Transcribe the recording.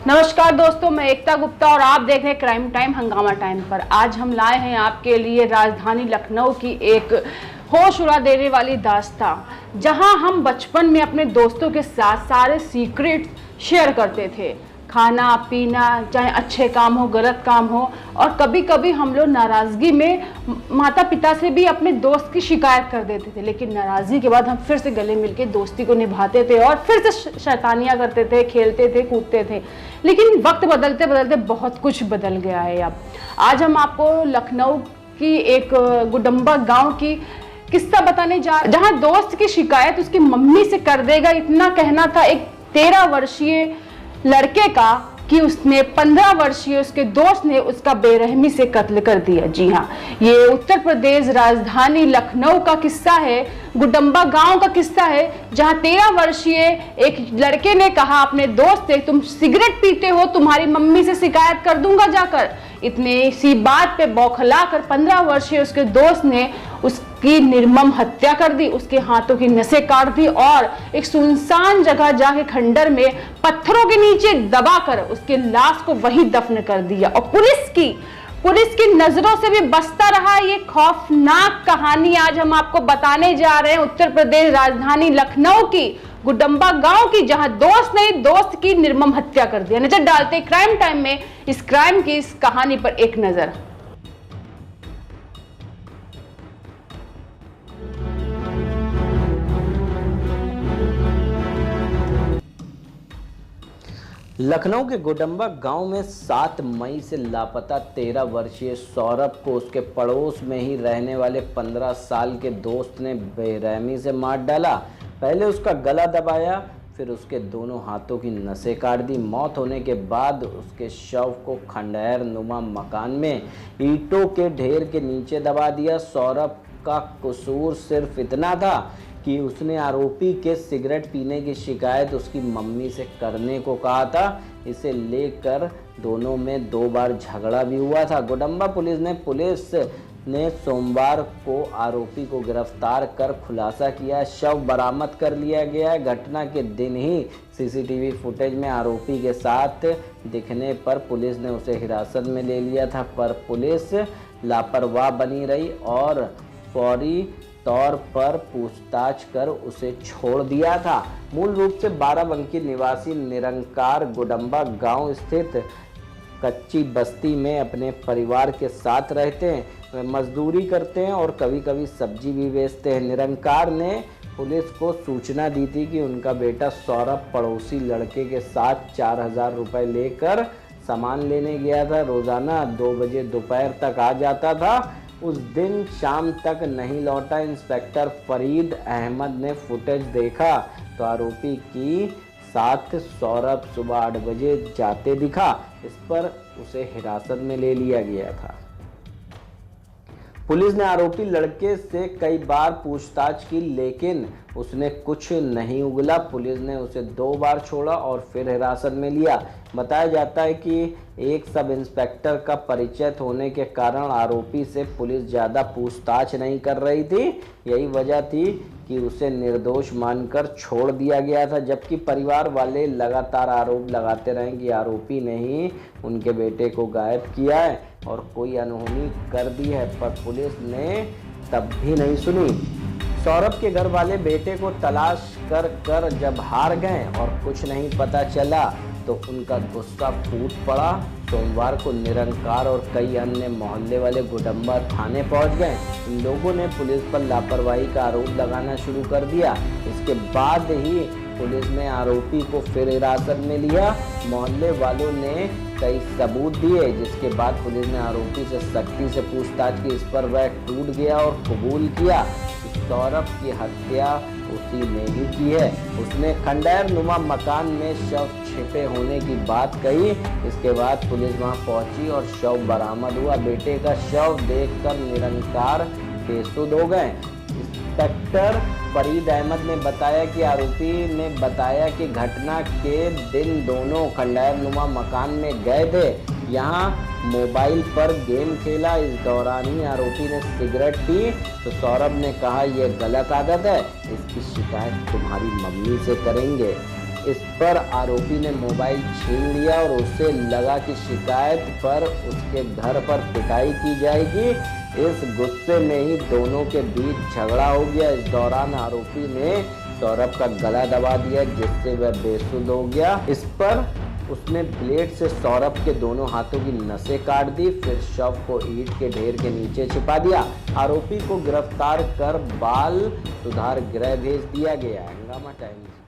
नमस्कार दोस्तों, मैं एकता गुप्ता और आप देख रहे हैं क्राइम टाइम हंगामा टाइम पर। आज हम लाए हैं आपके लिए राजधानी लखनऊ की एक होश उड़ा देने वाली दास्तां, जहां हम बचपन में अपने दोस्तों के साथ सारे सीक्रेट शेयर करते थे। खाना पीना, चाहे अच्छे काम हो गलत काम हो, और कभी कभी हम लोग नाराज़गी में माता पिता से भी अपने दोस्त की शिकायत कर देते थे, लेकिन नाराज़गी के बाद हम फिर से गले मिलके दोस्ती को निभाते थे और फिर से शैतानियाँ करते थे, खेलते थे, कूदते थे। लेकिन वक्त बदलते बदलते बहुत कुछ बदल गया है। अब आज हम आपको लखनऊ की एक गुडम्बा गाँव की किस्सा बताने जहाँ दोस्त की शिकायत उसकी मम्मी से कर देगा, इतना कहना था एक 13 वर्षीय लड़के का कि उसने 15 वर्षीय उसके दोस्त ने उसका बेरहमी से कत्ल कर दिया। जी हाँ, ये उत्तर प्रदेश राजधानी लखनऊ का किस्सा है, गुडम्बा गांव का किस्सा है, जहां 13 वर्षीय एक लड़के ने कहा अपने दोस्त से, तुम सिगरेट पीते हो, तुम्हारी मम्मी से शिकायत कर दूंगा जाकर। इतने सी बात पे बौखला कर 15 वर्षीय उसके दोस्त ने उसकी निर्मम हत्या कर दी, उसके हाथों की नसें काट दी और एक सुनसान जगह जाके खंडर में पत्थरों के नीचे दबाकर उसके लाश को वहीं दफन कर दिया। और पुलिस की नजरों से भी बसता रहा ये खौफनाक कहानी आज हम आपको बताने जा रहे हैं उत्तर प्रदेश राजधानी लखनऊ की गुडम्बा गांव की, जहां दोस्त ने दोस्त की निर्मम हत्या कर दिया। नजर डालते क्राइम टाइम में इस क्राइम की इस कहानी पर एक नजर। लखनऊ के गुडम्बा गांव में 7 मई से लापता 13 वर्षीय सौरभ को उसके पड़ोस में ही रहने वाले 15 साल के दोस्त ने बेरहमी से मार डाला। पहले उसका गला दबाया, फिर उसके दोनों हाथों की नसें काट दी। मौत होने के बाद उसके शव को खंडहर नुमा मकान में ईंटों के ढेर के नीचे दबा दिया। सौरभ का कसूर सिर्फ इतना था कि उसने आरोपी के सिगरेट पीने की शिकायत उसकी मम्मी से करने को कहा था। इसे लेकर दोनों में 2 बार झगड़ा भी हुआ था। गुडम्बा पुलिस ने सोमवार को आरोपी को गिरफ्तार कर खुलासा किया। शव बरामद कर लिया गया है। घटना के दिन ही सीसीटीवी फुटेज में आरोपी के साथ दिखने पर पुलिस ने उसे हिरासत में ले लिया था, पर पुलिस लापरवाह बनी रही और फौरी तौर पर पूछताछ कर उसे छोड़ दिया था। मूल रूप से बाराबंकी निवासी निरंकार गुडम्बा गांव स्थित कच्ची बस्ती में अपने परिवार के साथ रहते हैं। वे मजदूरी करते हैं और कभी कभी सब्जी भी बेचते हैं। निरंकार ने पुलिस को सूचना दी थी कि उनका बेटा सौरभ पड़ोसी लड़के के साथ 4000 रुपये लेकर सामान लेने गया था। रोजाना 2 बजे दोपहर तक आ जाता था। उस दिन शाम तक नहीं लौटा। इंस्पेक्टर फरीद अहमद ने फुटेज देखा तो आरोपी की साथ सौरभ सुबह 8 बजे जाते दिखा। इस पर उसे हिरासत में ले लिया गया था। पुलिस ने आरोपी लड़के से कई बार पूछताछ की, लेकिन उसने कुछ नहीं उगला। पुलिस ने उसे 2 बार छोड़ा और फिर हिरासत में लिया। बताया जाता है कि एक सब इंस्पेक्टर का परिचय होने के कारण आरोपी से पुलिस ज़्यादा पूछताछ नहीं कर रही थी। यही वजह थी कि उसे निर्दोष मानकर छोड़ दिया गया था, जबकि परिवार वाले लगातार आरोप लगाते रहे कि आरोपी ने ही उनके बेटे को गायब किया है और कोई अनहोनी कर दी है, पर पुलिस ने तब भी नहीं सुनी। सौरभ के घर वाले बेटे को तलाश कर जब हार गए और कुछ नहीं पता चला तो उनका गुस्सा फूट पड़ा। सोमवार को निरंकार और कई अन्य मोहल्ले वाले गुडम्बा थाने पहुंच गए। इन लोगों ने पुलिस पर लापरवाही का आरोप लगाना शुरू कर दिया। इसके बाद ही पुलिस ने आरोपी को फिर हिरासत में लिया। मोहल्ले वालों ने कई सबूत दिए, जिसके बाद पुलिस ने आरोपी से सख्ती से पूछताछ की। इस पर वह टूट गया और कबूल किया कि सौरभ की हत्या उसी ने ही की है। उसने खंडहर नुमा मकान में शव छिपे होने की बात कही। इसके बाद पुलिस वहां पहुंची और शव बरामद हुआ। बेटे का शव देखकर निरंकार बेसुध हो गए। इंस्पेक्टर फरीद अहमद ने बताया कि आरोपी ने बताया कि घटना के दिन दोनों खंडहर नुमा मकान में गए थे, यहाँ मोबाइल पर गेम खेला। इस दौरान ही आरोपी ने सिगरेट पी तो सौरभ ने कहा यह गलत आदत है, इसकी शिकायत तुम्हारी मम्मी से करेंगे। इस पर आरोपी ने मोबाइल छीन लिया और उसे लगा कि शिकायत पर उसके घर पर पिटाई की जाएगी। इस गुस्से में ही दोनों के बीच झगड़ा हो गया। इस दौरान आरोपी ने सौरभ का गला दबा दिया जिससे वह बेसुध हो गया। इस पर उसने ब्लेड से सौरभ के दोनों हाथों की नसें काट दी, फिर शव को ईंट के ढेर के नीचे छिपा दिया। आरोपी को गिरफ्तार कर बाल सुधार गृह भेज दिया गया। हंगामा टाइम्स।